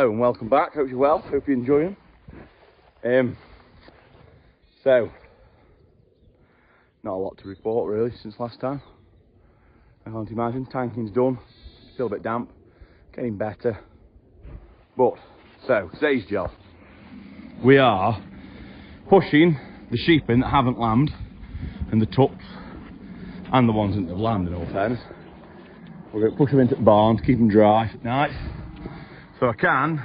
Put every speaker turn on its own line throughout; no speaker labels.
Hello and welcome back. Hope you're well. Hope you're enjoying. So, not a lot to report really since last time. I can't imagine. Tanking's done. Still a bit damp. Getting better. But, so, today's job. We are pushing the sheep in that haven't lambed, and the tups, and the ones that have lambed in all fairness. We're going to push them into the barn to keep them dry at night. So I can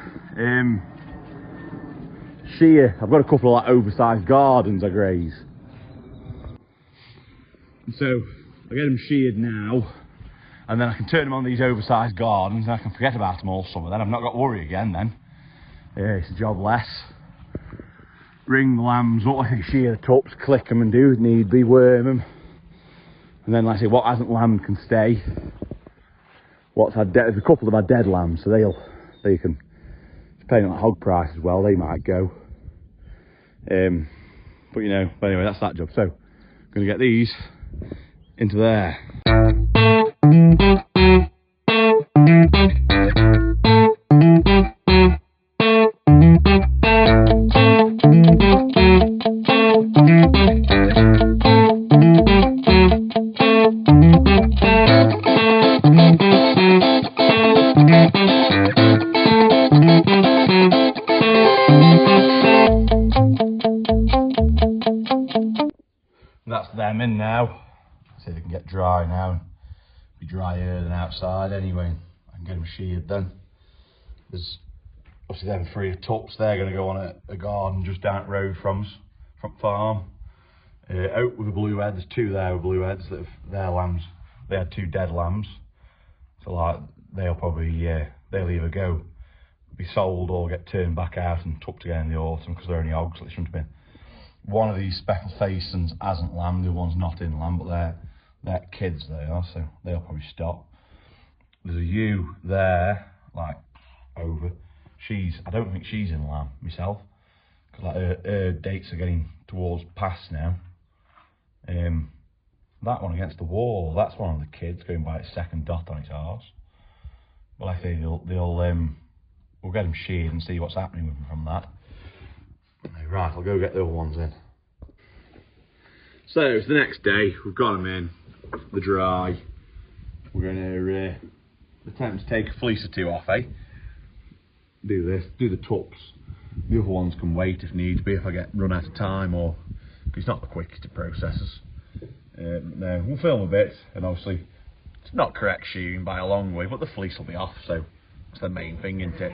shear. I've got a couple of like oversized gardens I graze. And so I get them sheared now, and then I can turn them on these oversized gardens and I can forget about them all summer. Then I've not got to worry again then. It's a job less. Ring the lambs up, I think shear the tups, click them and do if need be, worm them. And then like I say, what hasn't lambed can stay. What's had dead, there's a couple of my dead lambs, so they can, depending on the hog price as well, they might go. But you know, but anyway, that's that job. So I'm going to get these into there. That's them in now. See if they can get dry now and be drier than outside anyway. I can get them sheared then. There's obviously them 3 tups, they're going to go on a garden just down the road from us, from farm. Out with the blue head, there's 2 there with blue heads that have their lambs. They had 2 dead lambs. So like they'll probably, they'll either go be sold or get turned back out and tucked again in the autumn because they're only hogs, so they shouldn't have been. One of these speckled facins hasn't lambed, the one's not in lamb, but they're kids they are, so they'll probably stop. There's a ewe there, like over. I don't think she's in lamb myself, because like her dates are getting towards past now. That one against the wall, that's one of the kids going by its second dot on its arse. Well, I think we'll get them sheared and see what's happening with them from that. Right, I'll go get the other ones in. So it's the next day, we've got them in, they're dry. We're going to attempt to take a fleece or 2 off, do this, do the tups. The other ones can wait if needs be, if I get run out of time, or because it's not the quickest of processes. No, we'll film a bit, and obviously it's not correct shearing by a long way, but the fleece will be off, so that's the main thing, isn't it?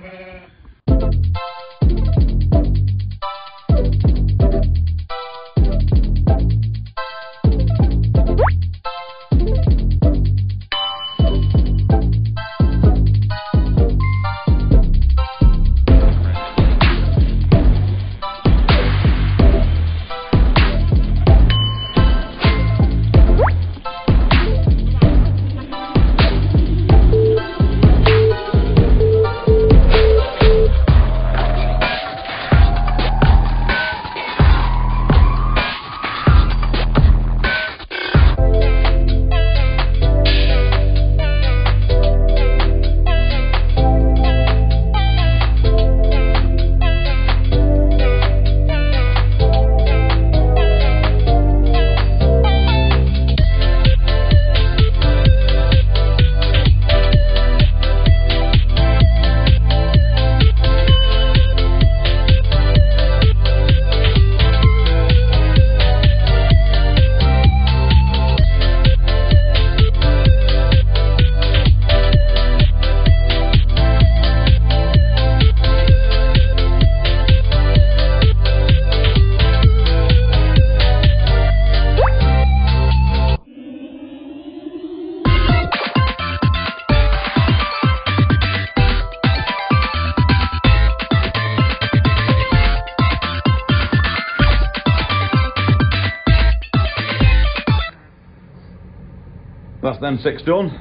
That's them 6 done.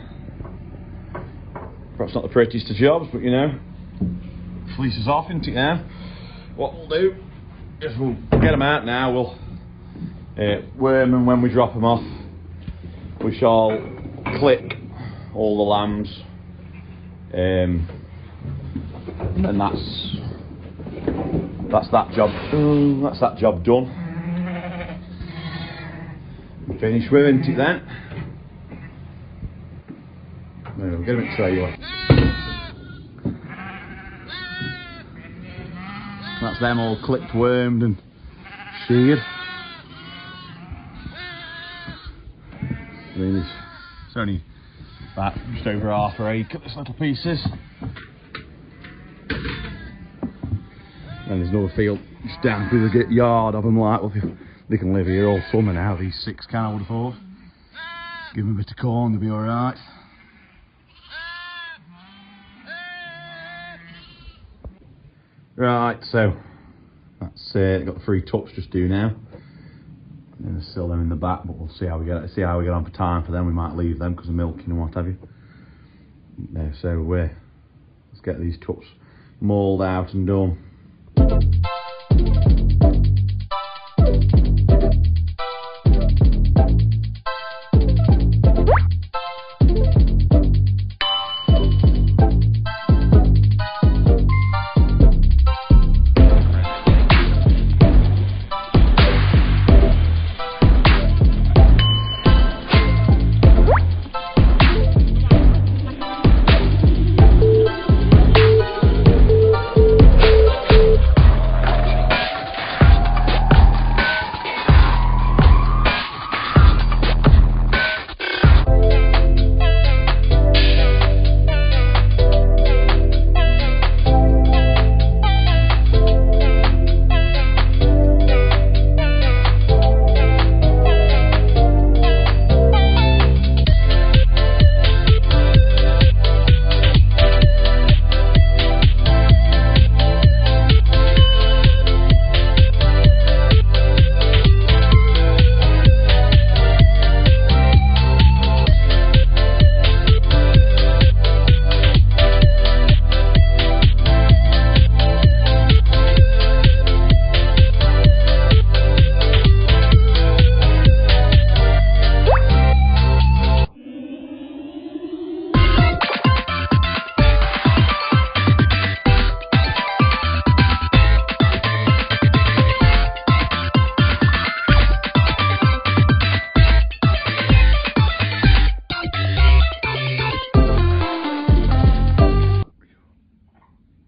Perhaps not the prettiest of jobs, but you know, fleece is off, isn't it now? What we'll do is we'll get them out now, we'll worm them when we drop them off. We shall click all the lambs, And then that's that job. That's that job done. Finished with, isn't it then? There we go, get a bit trailer. That's them all clipped, wormed and sheared. I mean, it's only about just over half an acre, this little pieces. And there's another field just down through the yard of them, like, well, they can live here all summer now, these 6 cows, I would have thought. Give them a bit of corn, they'll be alright. Right, so that's got the 3 tups just due now. And there's still them in the back, but we'll see how we get on for time for them. We might leave them because of milking and what have you. So let's get these tups mauled out and done.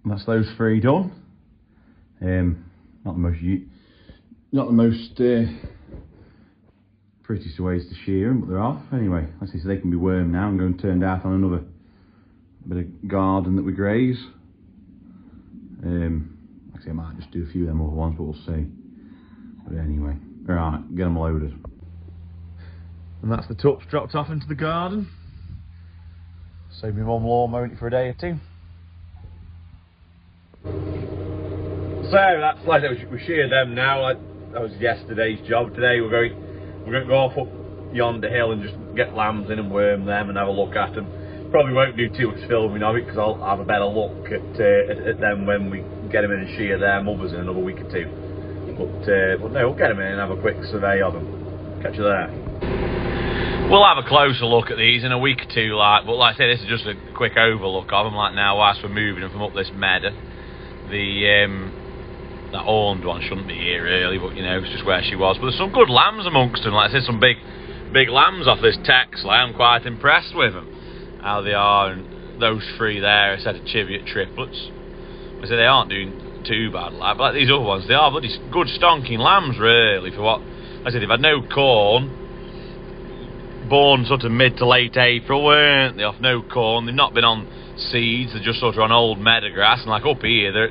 That's those 3 done. Not the most prettiest ways to shear them, but they're off anyway. Let's see, so they can be wormed now and go and turned out on another bit of garden that we graze. Actually, I might just do a few of them other ones, but we'll see. But anyway, right, get them loaded. And that's the tups dropped off into the garden. Save me mum lawn mowing it for a day or 2. So that's like we sheared them now. Like that was yesterday's job. Today we're going to go off up yonder hill and just get lambs in and worm them and have a look at them. Probably won't do too much filming of it because I'll have a better look at them when we get them in and shear their mothers in another week or 2. But no, we'll get them in and have a quick survey of them. Catch you there. We'll have a closer look at these in a week or 2, like. But like I say, this is just a quick overlook of them. Like now, whilst we're moving them from up this meadow, that horned one shouldn't be here really, but you know, it's just where she was. But there's some good lambs amongst them. Like I said, some big lambs off this tex. Like, I'm quite impressed with them, how they are. And those 3 there, a set of Cheviot triplets. I say they aren't doing too bad, like, but like these other ones, they are bloody good stonking lambs really for what. Like I said, they've had no corn. Born sort of mid to late April, weren't they? Off no corn. They've not been on seeds. They're just sort of on old meadow grass. And like up here, they're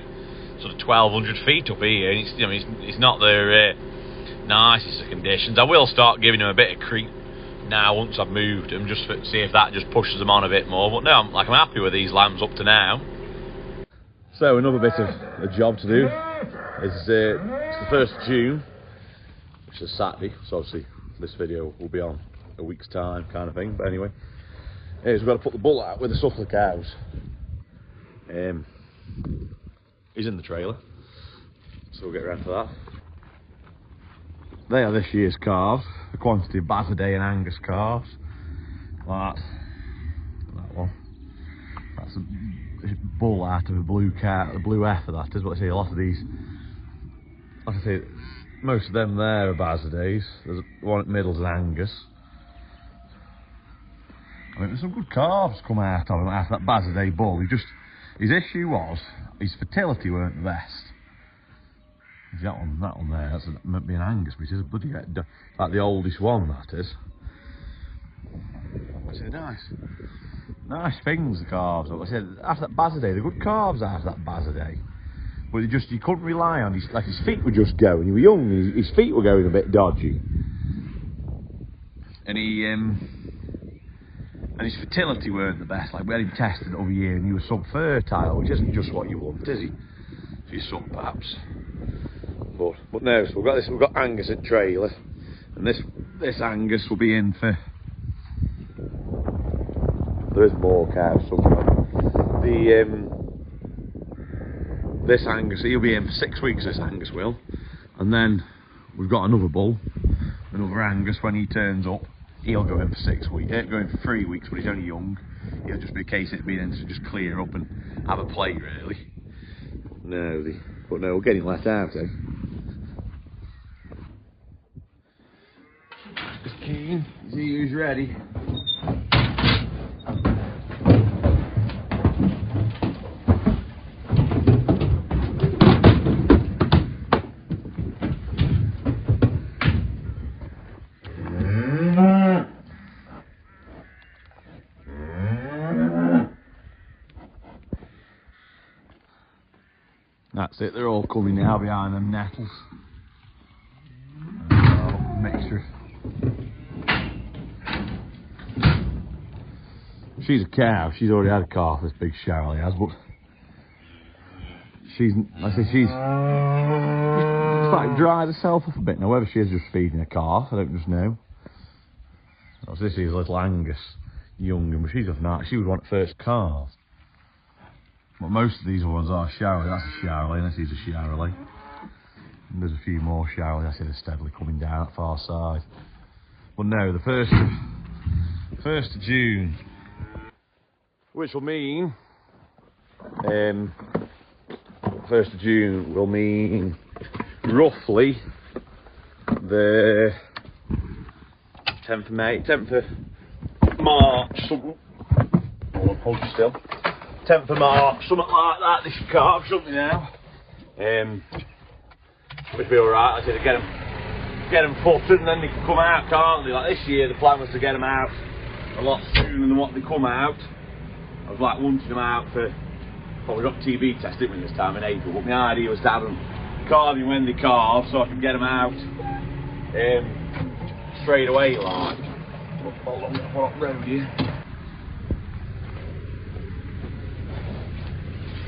sort of 1,200 feet up here, and it's, you know, it's not their nicest of conditions. I will start giving them a bit of creep now once I've moved them, just to see if that just pushes them on a bit more. But no, I'm happy with these lambs up to now. So another bit of a job to do is it's the 1st of June, which is Saturday. So obviously this video will be on a week's time, kind of thing. But anyway, we've got to put the bull out with the suckler cows. He's in the trailer, so we'll get around to that. They are this year's calves, a quantity of Bazarday and Angus calves. That one. That's a bull out of a blue cat, the blue heifer that is. What I say, a lot of these, like I say, most of them there are Bazardays. There's one at Middle's and Angus. I mean, there's some good calves come out of him after that Bazarday bull. His issue was his fertility weren't the best. That one there, that's might be an Angus, but it is a bloody like the oldest one, that is. I said, nice things, the calves. I said, after that Bazarday, they're good calves after that Bazarday. But you couldn't rely on his feet were just going. He was young, and his feet were going a bit dodgy. And and his fertility weren't the best. Like, we had him tested over a year and he was subfertile, which isn't just what you want, is he? For your son, perhaps. But no, so we've got Angus at trailer, and this Angus will be in for. There is more cows somewhere. This Angus, he'll be in for 6 weeks. This Angus will, and then we've got another bull, another Angus. When he turns up, he'll go in for 6 weeks. He ain't going for 3 weeks, but he's only young. It'll just be a case of it being in to just clear up and have a play, really. But no, we're getting let out, eh? Just keen. See who's ready. That's it, they're all coming now behind them nettles. Mixture. She's a cow, she's already had a calf, this big Charlie has, but she's like dried herself up a bit now. Whether she is just feeding a calf, I don't just know. Oh, so this is little Angus, young, but she's off now. She would want first calf. But most of these ones are Charlie. That's a Charlie, and this is a Charlie. And there's a few more Charlie. I see they're steadily coming down that far side. But no, the 1st of June, which will mean 1st of June will mean roughly the 10th of May, 10th of March. Hold still. 10th of March, something like that. They should calve, shouldn't they now? Which be alright. I said to get them futtered and then they can come out, can't they? Like this year, the plan was to get them out a lot sooner than what they come out. I was like wanting them out for. Well, we got TB test, didn't we, this time in April? But my idea was to have them calving when they calve, so I can get them out straight away, like. Hold on, what road here?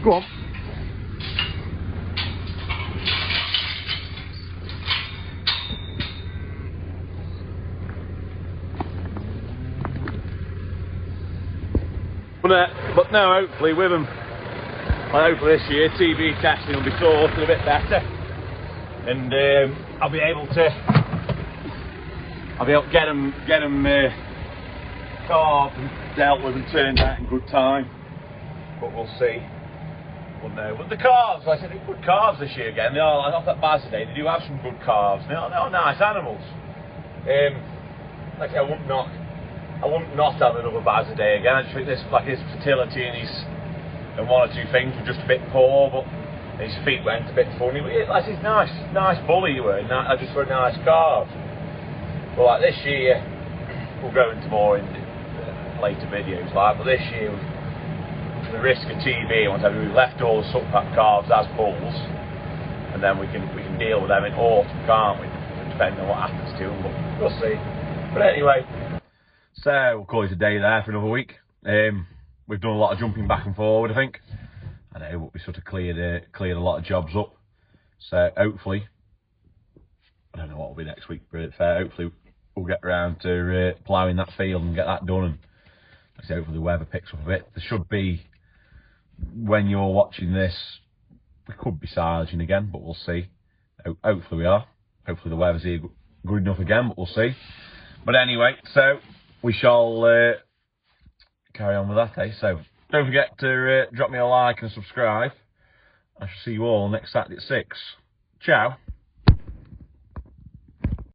Go on. But no, hopefully with them, hopefully this year TB testing will be sorted a bit better, and I'll be able to get them carved and dealt with and turned out in good time. But we'll see. No, but the calves, like I said, they're good calves this year again. They are, like off that Bazarday, they do have some good calves. They are nice animals. Like I say, I wouldn't not have another Bazarday again. I just think this, like his fertility and one or two things were just a bit poor, but his feet went a bit funny. But like he's nice bully you were. I just for a nice calf. But like this year, we'll go into more in later videos. Like, but this year. The risk of TB, we've left all the suck-pack calves as bulls, and then we can deal with them in autumn, can't we? Depending on what happens to them, but we'll see. But anyway, so we'll call it a day there for another week. We've done a lot of jumping back and forward, I think. I know, but we sort of cleared a lot of jobs up. So hopefully, I don't know what will be next week, but hopefully we'll get around to ploughing that field and get that done. And like I say, hopefully the weather picks up a bit. There should be. When you're watching this, we could be silaging again, but we'll see. Hopefully we are. Hopefully the weather's here good enough again, but we'll see. But anyway, so we shall carry on with that, eh? So Don't forget to drop me a like and subscribe. I shall see you all next Saturday at 6. Ciao.